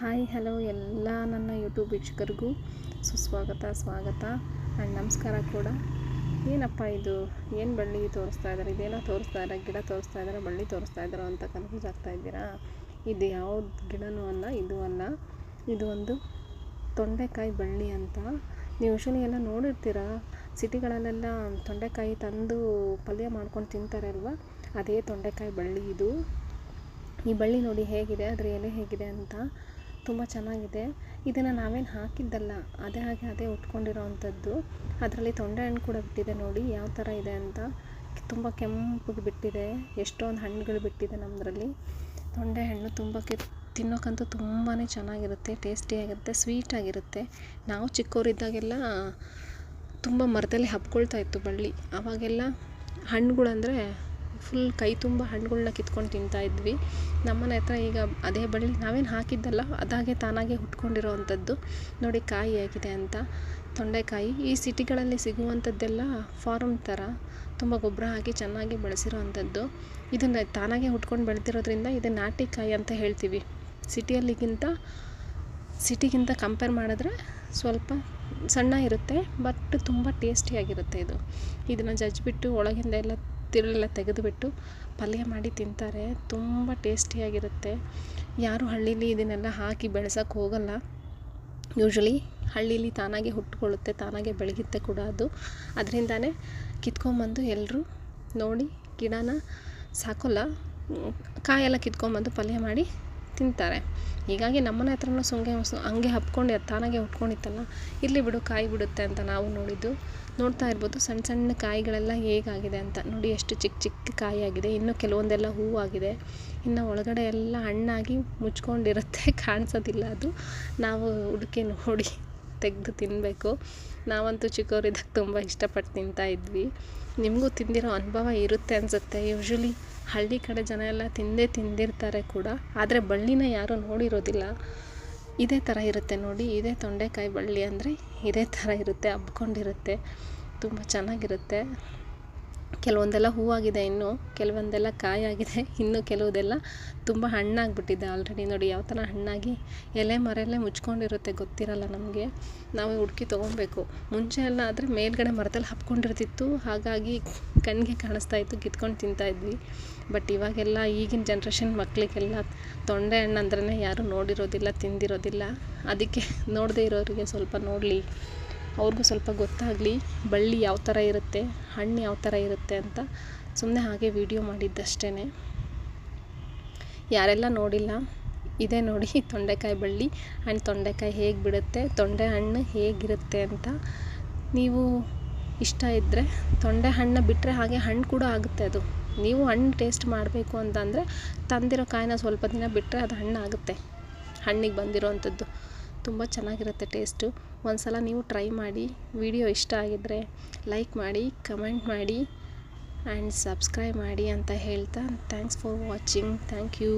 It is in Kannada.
ಹಾಯ್ ಹಲೋ ಎಲ್ಲ ನನ್ನ ಯೂಟ್ಯೂಬ್ ವೀಕ್ಷಕರಿಗೂ ಸ್ವಾಗತ ಆ್ಯಂಡ್ ನಮಸ್ಕಾರ ಕೂಡ. ಏನಪ್ಪ ಇದು, ಏನು ಬಳ್ಳಿ ತೋರಿಸ್ತಾ ಇದ್ದಾರೆ, ಇದೇನೋ ತೋರಿಸ್ತಾ ಇದ್ದಾರೆ, ಗಿಡ ತೋರಿಸ್ತಾ ಇದ್ದಾರೆ, ಬಳ್ಳಿ ತೋರಿಸ್ತಾ ಇದ್ದಾರೋ ಅಂತ ಕನ್ಫ್ಯೂಸ್ ಆಗ್ತಾ ಇದ್ದೀರಾ? ಇದು ಯಾವ್ದು ಗಿಡನೂ ಅಲ್ಲ, ಇದು ಒಂದು ತೊಂಡೆಕಾಯಿ ಬಳ್ಳಿ ಅಂತ. ನೀವು ಯೂಶ್ವಲಿ ಎಲ್ಲ ನೋಡಿರ್ತೀರ, ಸಿಟಿಗಳಲ್ಲೆಲ್ಲ ತೊಂಡೆಕಾಯಿ ತಂದು ಪಲ್ಯ ಮಾಡ್ಕೊಂಡು ತಿಂತಾರೆ ಅಲ್ವಾ, ಅದೇ ತೊಂಡೆಕಾಯಿ ಬಳ್ಳಿ ಇದು. ಈ ಬಳ್ಳಿ ನೋಡಿ ಹೇಗಿದೆ, ಅದರ ಎಲೆ ಹೇಗಿದೆ ಅಂತ, ತುಂಬ ಚೆನ್ನಾಗಿದೆ. ಇದನ್ನು ನಾವೇನು ಹಾಕಿದ್ದಲ್ಲ, ಅದೇ ಉಟ್ಕೊಂಡಿರೋ ಅಂಥದ್ದು. ಅದರಲ್ಲಿ ತೊಂಡೆ ಹಣ್ಣು ಕೂಡ ಬಿಟ್ಟಿದೆ ನೋಡಿ ಯಾವ ಥರ ಇದೆ ಅಂತ. ತುಂಬ ಕೆಂಪಗೆ ಬಿಟ್ಟಿದೆ, ಎಷ್ಟೊಂದು ಹಣ್ಣುಗಳು ಬಿಟ್ಟಿದೆ ನಮ್ಮದ್ರಲ್ಲಿ. ತೊಂಡೆ ಹಣ್ಣು ತಿನ್ನೋಕ್ಕಂತೂ ತುಂಬಾ ಚೆನ್ನಾಗಿರುತ್ತೆ, ಟೇಸ್ಟಿಯಾಗಿರುತ್ತೆ, ಸ್ವೀಟಾಗಿರುತ್ತೆ. ನಾವು ಚಿಕ್ಕವರಿದ್ದಾಗೆಲ್ಲ ತುಂಬ ಮರದಲ್ಲಿ ಹಬ್ಕೊಳ್ತಾ ಇತ್ತು ಬಳ್ಳಿ. ಆವಾಗೆಲ್ಲ ಹಣ್ಣುಗಳಂದರೆ ಫುಲ್ ಕೈ ತುಂಬ ಹಣ್ಣುಗಳ್ನ ಕಿತ್ಕೊಂಡು ತಿಂತಾಯಿದ್ವಿ. ನಮ್ಮನೆ ಹತ್ರ ಈಗ ಅದೇ ಬಳ್ಳಿ ನಾವೇನು ಹಾಕಿದ್ದಲ್ಲ, ತಾನಾಗೆ ಹುಟ್ಕೊಂಡಿರೋ ಅಂಥದ್ದು. ನೋಡಿ ಕಾಯಿ ಹೇಗಿದೆ ಅಂತ. ತೊಂಡೆಕಾಯಿ ಈ ಸಿಟಿಗಳಲ್ಲಿ ಸಿಗುವಂಥದ್ದೆಲ್ಲ ಫಾರ್ಮ್ ಥರ ತುಂಬ ಗೊಬ್ಬರ ಹಾಕಿ ಚೆನ್ನಾಗಿ ಬೆಳೆಸಿರೋ ಅಂಥದ್ದು. ಇದನ್ನು ತಾನಾಗೆ ಹುಟ್ಕೊಂಡು ಬೆಳೆದಿರೋದ್ರಿಂದ ಇದು ನಾಟಿ ಕಾಯಿ ಅಂತ ಹೇಳ್ತೀವಿ. ಸಿಟಿಗಿಂತ ಕಂಪೇರ್ ಮಾಡಿದ್ರೆ ಸ್ವಲ್ಪ ಸಣ್ಣ ಇರುತ್ತೆ, ಬಟ್ ತುಂಬ ಟೇಸ್ಟಿಯಾಗಿರುತ್ತೆ ಇದು. ಇದನ್ನು ಜಜ್ಜಿಬಿಟ್ಟು ಒಳಗಿಂದ ಎಲ್ಲ ತಿರುಳೆಲ್ಲ ತೆಗೆದುಬಿಟ್ಟು ಪಲ್ಯ ಮಾಡಿ ತಿಂತಾರೆ, ತುಂಬ ಟೇಸ್ಟಿಯಾಗಿರುತ್ತೆ. ಯಾರು ಹಳ್ಳೀಲಿ ಇದನ್ನೆಲ್ಲ ಹಾಕಿ ಬೆಳೆಸೋಕ್ಕೆ ಹೋಗಲ್ಲ. ಯೂಶ್ವಲಿ ಹಳ್ಳೀಲಿ ತಾನಾಗೆ ಹುಟ್ಕೊಳ್ಳುತ್ತೆ, ತಾನಾಗೆ ಬೆಳೆಯುತ್ತೆ ಕೂಡ ಅದು. ಅದರಿಂದಾನೇ ಕಿತ್ಕೊಂಬಂದು ಎಲ್ಲರೂ ನೋಡಿ ಗಿಡನ ಸಾಕೋಲ್ಲ, ಕಾಯೆಲ್ಲ ಕಿತ್ಕೊಂಬಂದು ಪಲ್ಯ ಮಾಡಿ ತಿಂತಾರೆ. ಹೀಗಾಗಿ ನಮ್ಮನೆ ಹತ್ರನೂ ಹಂಗೆ ಹಬ್ಕೊಂಡು ತಾನಾಗೆ ಹುಟ್ಕೊಂಡಿತ್ತಲ್ಲ, ಇರಲಿ ಬಿಡು ಕಾಯಿ ಬಿಡುತ್ತೆ ಅಂತ ನಾವು ನೋಡ್ತಾ ಇರ್ಬೋದು. ಸಣ್ಣ ಸಣ್ಣ ಕಾಯಿಗಳೆಲ್ಲ ಹೇಗಾಗಿದೆ ಅಂತ ನೋಡಿ, ಎಷ್ಟು ಚಿಕ್ಕ ಚಿಕ್ಕ ಕಾಯಿ ಆಗಿದೆ. ಇನ್ನು ಕೆಲವೊಂದೆಲ್ಲ ಹೂವಾಗಿದೆ, ಇನ್ನು ಒಳಗಡೆ ಎಲ್ಲ ಹಣ್ಣಾಗಿ ಮುಚ್ಕೊಂಡಿರುತ್ತೆ, ಕಾಣಿಸೋದಿಲ್ಲ ಅದು. ನಾವು ಹುಡುಕಿ ನೋಡಿ ತೆಗೆದು ತಿನ್ನಬೇಕು. ನಾವಂತೂ ಚಿಕ್ಕವರಿದ್ದಾಗ ತುಂಬ ಇಷ್ಟಪಟ್ಟು ತಿಂತಾಯಿದ್ವಿ. ನಿಮಗೂ ತಿಂದಿರೋ ಅನುಭವ ಇರುತ್ತೆ ಅನಿಸುತ್ತೆ. ಯೂಶ್ವಲಿ ಹಳ್ಳಿ ಕಡೆ ಜನ ಎಲ್ಲ ತಿಂದಿರ್ತಾರೆ ಕೂಡ, ಆದರೆ ಬಳ್ಳಿನ ಯಾರೂ ನೋಡಿರೋದಿಲ್ಲ. ಇದೇ ಥರ ಇರುತ್ತೆ ನೋಡಿ, ಇದೇ ತೊಂಡೆಕಾಯಿ ಬಳ್ಳಿ ಅಂದರೆ ಇದೇ ಥರ ಇರುತ್ತೆ, ಹಬ್ಕೊಂಡಿರುತ್ತೆ, ತುಂಬ ಚೆನ್ನಾಗಿರುತ್ತೆ. ಕೆಲವೊಂದೆಲ್ಲ ಹೂವಾಗಿದೆ, ಇನ್ನು ಕೆಲವೊಂದೆಲ್ಲ ಕಾಯಾಗಿದೆ, ಇನ್ನು ಕೆಲವುದೆಲ್ಲ ತುಂಬ ಹಣ್ಣಾಗಿಬಿಟ್ಟಿದೆ ಆಲ್ರೆಡಿ. ನೋಡಿ ಯಾವ ಥರ ಹಣ್ಣಾಗಿ ಎಲೆ ಮರೆಯಲ್ಲೇ ಮುಚ್ಕೊಂಡಿರುತ್ತೆ, ಗೊತ್ತಿರಲ್ಲ ನಮಗೆ. ನಾವು ಹುಡುಕಿ ತೊಗೊಬೇಕು. ಮುಂಚೆ ಎಲ್ಲ ಆದರೆ ಮೇಲ್ಗಡೆ ಮರದಲ್ಲಿ ಹಬ್ಕೊಂಡಿರ್ತಿತ್ತು, ಹಾಗಾಗಿ ಕಣ್ಣಿಗೆ ಕಾಣಿಸ್ತಾ ಇತ್ತು, ಕಿತ್ಕೊಂಡು ತಿಂತಾಯಿದ್ವಿ. ಬಟ್ ಇವಾಗೆಲ್ಲ ಈಗಿನ ಜನ್ರೇಷನ್ ಮಕ್ಕಳಿಗೆಲ್ಲ ತೊಂಡೆ ಹಣ್ಣು ಅಂದ್ರೇ ಯಾರೂ ನೋಡಿರೋದಿಲ್ಲ, ತಿಂದಿರೋದಿಲ್ಲ. ಅದಕ್ಕೆ ನೋಡದೇ ಇರೋರಿಗೆ ಸ್ವಲ್ಪ ನೋಡಲಿ, ಅವ್ರಿಗೂ ಸ್ವಲ್ಪ ಗೊತ್ತಾಗಲಿ ಬಳ್ಳಿ ಯಾವ ಥರ ಇರುತ್ತೆ, ಹಣ್ಣು ಯಾವ ಥರ ಇರುತ್ತೆ ಅಂತ ಸುಮ್ಮನೆ ಹಾಗೆ ವಿಡಿಯೋ ಮಾಡಿದ್ದಷ್ಟೇ. ಯಾರೆಲ್ಲ ನೋಡಿಲ್ಲ, ಇದೇ ನೋಡಿ ತೊಂಡೆಕಾಯಿ ಬಳ್ಳಿ ಆ್ಯಂಡ್ ತೊಂಡೆಕಾಯಿ ಹೇಗೆ ಬಿಡುತ್ತೆ, ತೊಂಡೆ ಹಣ್ಣು ಹೇಗಿರುತ್ತೆ ಅಂತ. ನೀವು ಇಷ್ಟ ಇದ್ದರೆ ತೊಂಡೆ ಹಣ್ಣು ಬಿಟ್ಟರೆ ಹಾಗೆ ಹಣ್ಣು ಕೂಡ ಆಗುತ್ತೆ ಅದು. ನೀವು ಹಣ್ಣು ಟೇಸ್ಟ್ ಮಾಡಬೇಕು ಅಂತಂದರೆ ತಂದಿರೋ ಕಾಯಿನ ಸ್ವಲ್ಪ ದಿನ ಬಿಟ್ಟರೆ ಅದು ಹಣ್ಣು ಆಗುತ್ತೆ. ಹಣ್ಣಿಗೆ ಬಂದಿರೋ ಅಂಥದ್ದು ತುಂಬ ಚೆನ್ನಾಗಿರುತ್ತೆ ಟೇಸ್ಟು. ಒಂದು ಸಲ ನೀವು ಟ್ರೈ ಮಾಡಿ. ವಿಡಿಯೋ ಇಷ್ಟ ಆಗಿದ್ದರೆ ಲೈಕ್ ಮಾಡಿ, ಕಮೆಂಟ್ ಮಾಡಿ ಆ್ಯಂಡ್ ಸಬ್ಸ್ಕ್ರೈಬ್ ಮಾಡಿ ಅಂತ ಹೇಳ್ತಾ, thanks for watching. Thank you.